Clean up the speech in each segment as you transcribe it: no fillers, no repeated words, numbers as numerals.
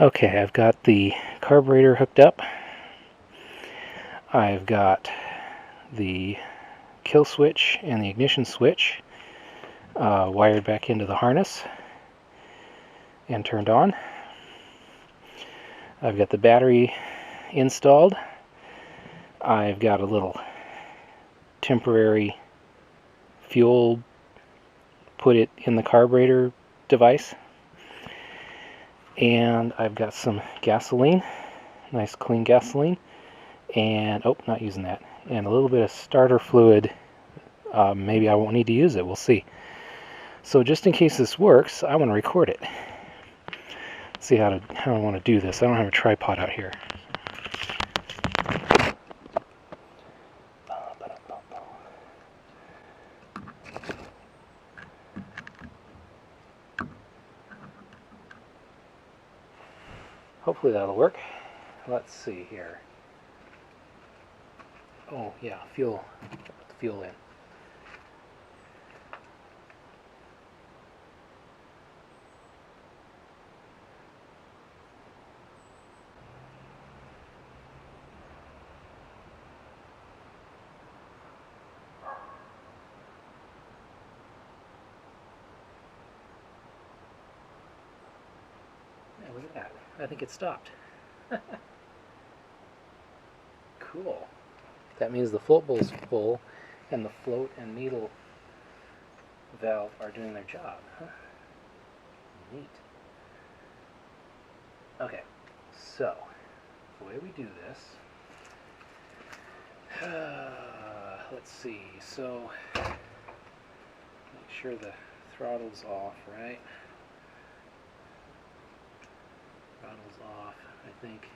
Okay, I've got the carburetor hooked up. I've got the kill switch and the ignition switch wired back into the harness and turned on. I've got the battery installed. I've got a little temporary fuel put it in the carburetor device, and I've got some gasoline, nice clean gasoline, and oh, not using that, and a little bit of starter fluid. Maybe I won't need to use it, we'll see. So just in case this works, I want to record it. See how I want to do this. I don't have a tripod out here. Hopefully that'll work. Let's see here. Oh yeah, fuel. Put the fuel in. Yeah, look at that. I think it stopped. Cool. That means the float bowl's full and the float and needle valve are doing their job. Huh? Neat. Okay, so the way we do this, let's see, so make sure the throttle's off, right? Throttle's off, I think.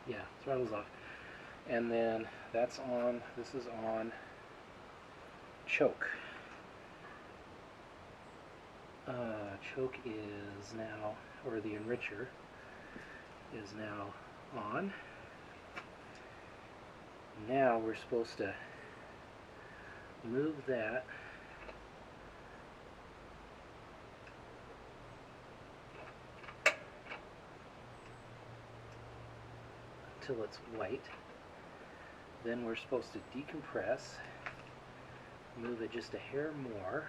Yeah, throttle's off. And then that's on, this is on choke. Choke is now, or the enricher is now on. Now we're supposed to move that until it's white. Then we're supposed to decompress, move it just a hair more.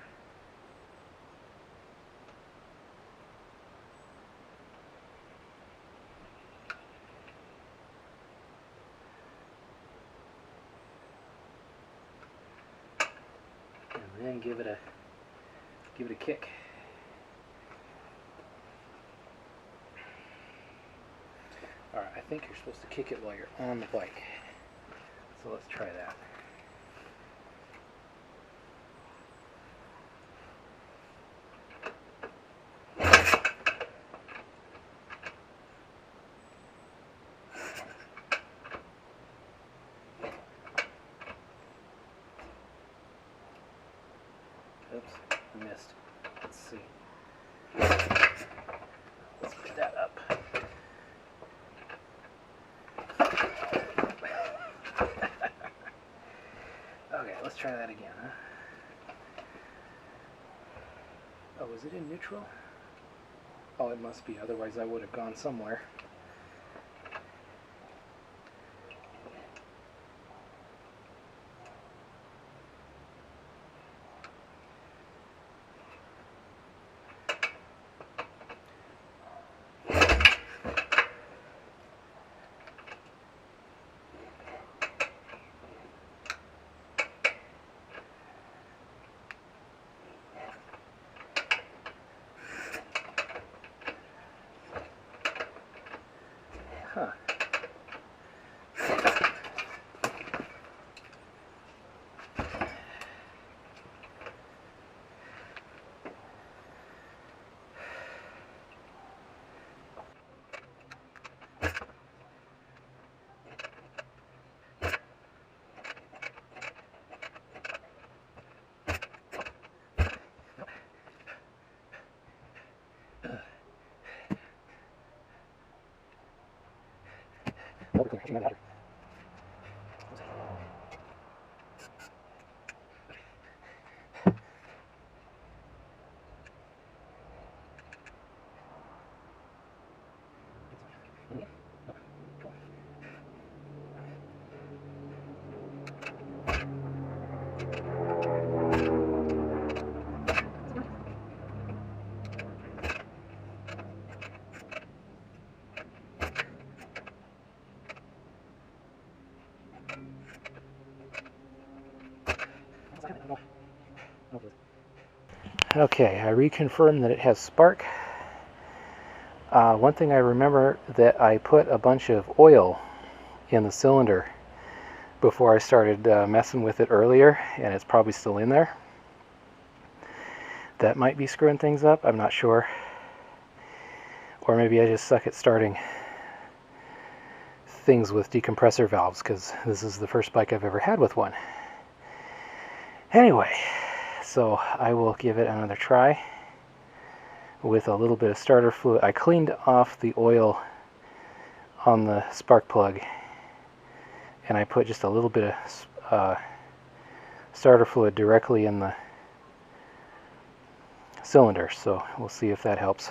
And then give it a kick. Alright, I think you're supposed to kick it while you're on the bike. So let's try that. Oops, I missed. Let's see. Let's put that up. Okay, let's try that again, huh? Oh, is it in neutral? Oh, it must be, otherwise I would have gone somewhere. Huh. Oh, we can actually Okay, I reconfirmed that it has spark. One thing I remember that I put a bunch of oil in the cylinder before I started messing with it earlier, and it's probably still in there. That might be screwing things up, I'm not sure. Or maybe I just suck at starting things with decompressor valves, because this is the first bike I've ever had with one. Anyway, so I will give it another try with a little bit of starter fluid. I cleaned off the oil on the spark plug, and I put just a little bit of starter fluid directly in the cylinder, so we'll see if that helps.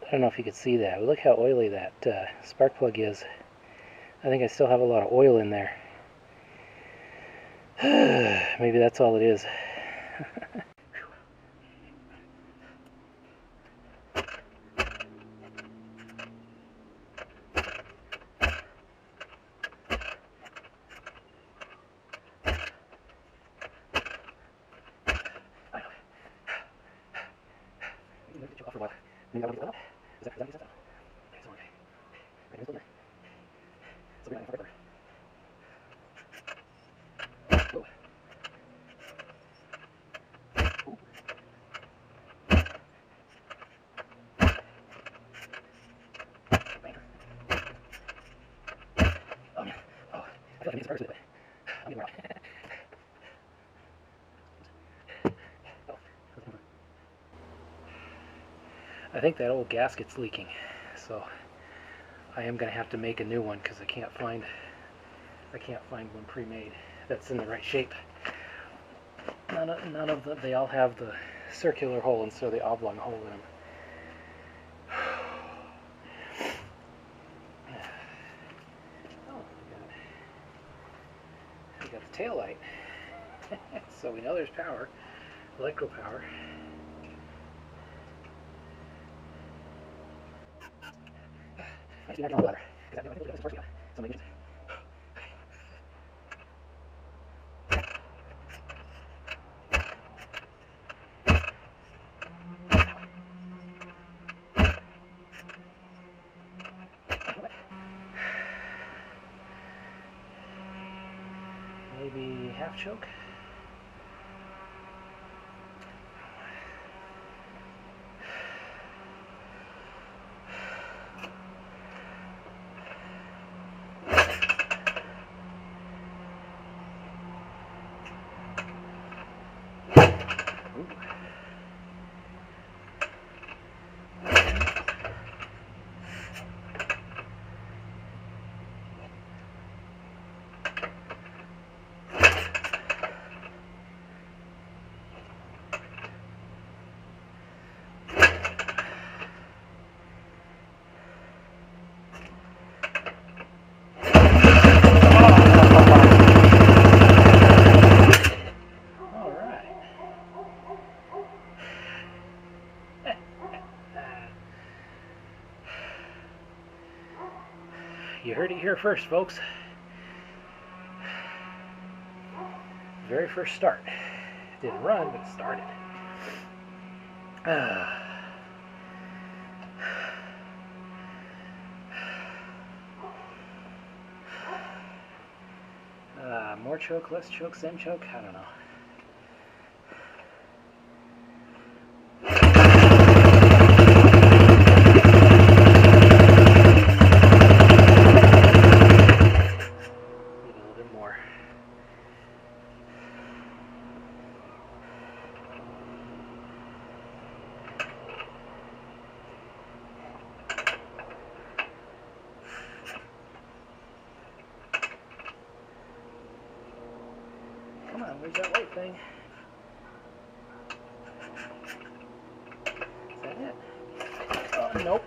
I don't know if you can see that, but look how oily that spark plug is. I think I still have a lot of oil in there. Maybe that's all it is. I think that old gasket's leaking, so I am going to have to make a new one because I can't find one pre-made that's in the right shape. None of them, they all have the circular hole instead of the oblong hole in them. Oh, we got the tail light, so we know there's power, electro power. Maybe half choke. You heard it here first, folks. Very first start. Didn't run, but it started. More choke, less choke, same choke? I don't know. Need a little bit more. Come on, where's that white thing? Is that it? Oh, nope.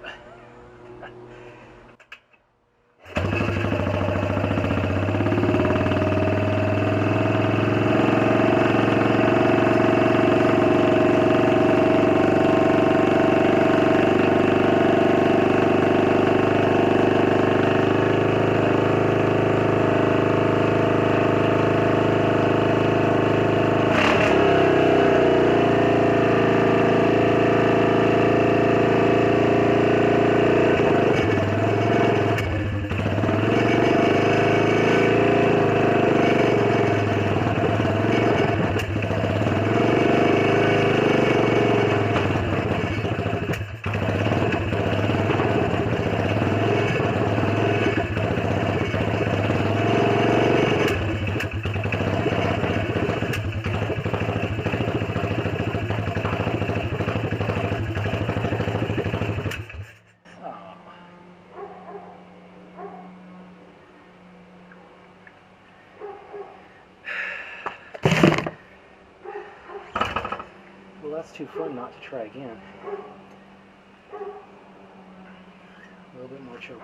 that's too fun not to try again. A little bit more choke.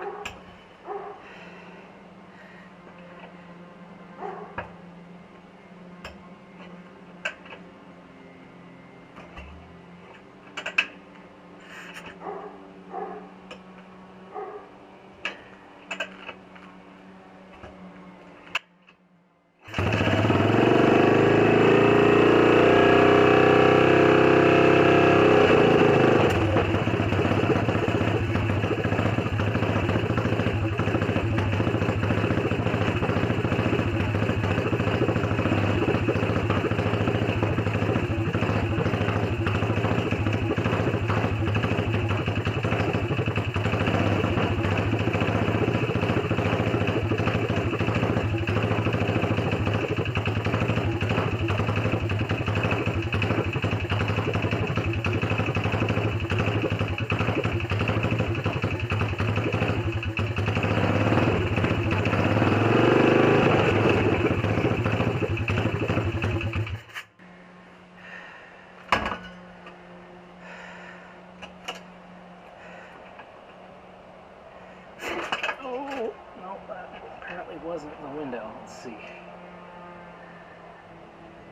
Oh, no, that apparently wasn't in the window. Let's see.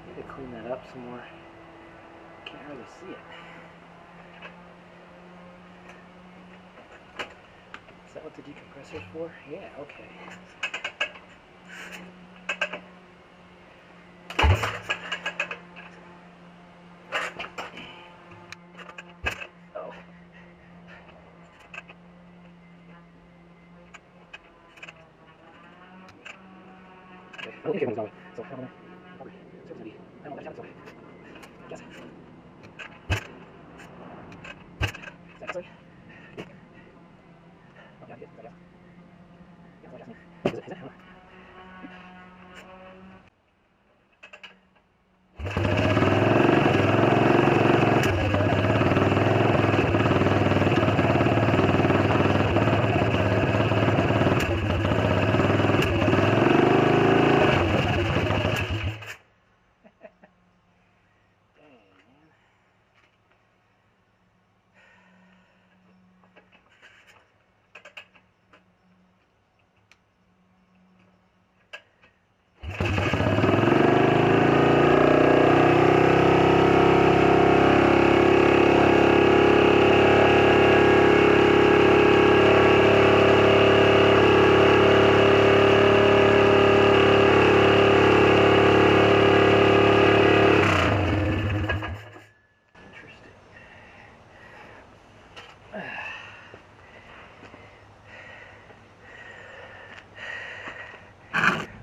Need to clean that up some more. Can't hardly see it. Is that what the decompressor's for? Yeah, okay. Oh. Okay, so how about yes. Sorry. Oh, yeah, is it?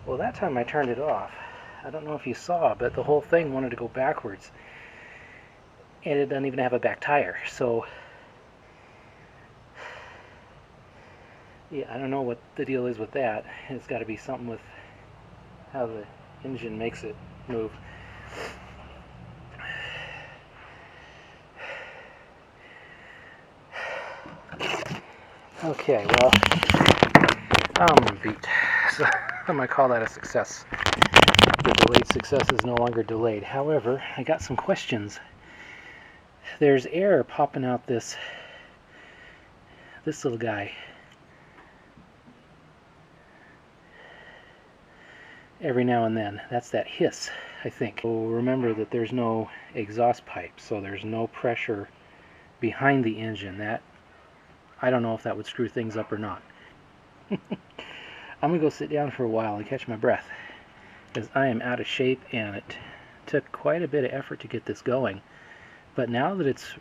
Well, that time I turned it off. I don't know if you saw, but the whole thing wanted to go backwards. And it doesn't even have a back tire, so yeah, I don't know what the deal is with that. It's got to be something with how the engine makes it move. Okay, well, I'm beat. So I'm going to call that a success. The delayed success is no longer delayed. However, I got some questions. There's air popping out this little guy every now and then. That's that hiss, I think. So remember that there's no exhaust pipe, so there's no pressure behind the engine. That, I don't know if that would screw things up or not. I'm gonna go sit down for a while and catch my breath, because I am out of shape and it took quite a bit of effort to get this going. But now that it's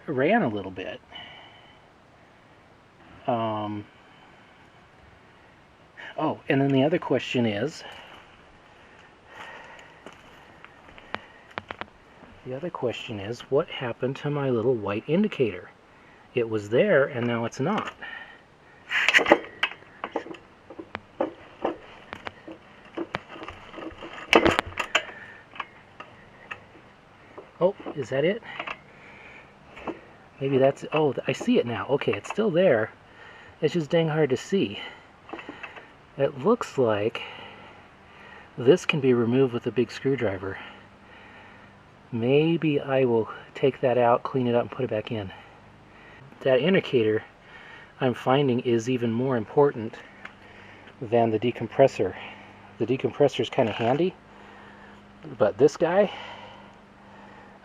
ran a little bit, oh, and then the other question is, what happened to my little white indicator? It was there and now it's not. Oh, is that it? Maybe that's, oh, I see it now. Okay, it's still there. It's just dang hard to see. It looks like this can be removed with a big screwdriver. maybe I will take that out, clean it up, and put it back in. That indicator, I'm finding, is even more important than the decompressor. The decompressor is kind of handy, but this guy,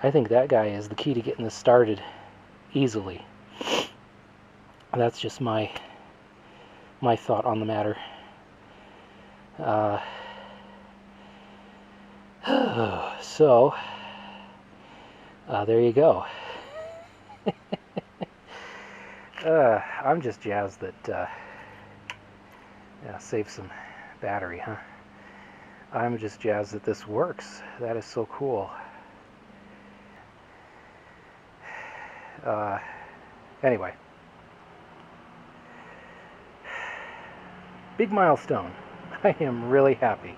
I think that guy is the key to getting this started easily. That's just my thought on the matter. So there you go. I'm just jazzed that save some battery, huh? I'm just jazzed that this works. That is so cool. Anyway, big milestone. I am really happy.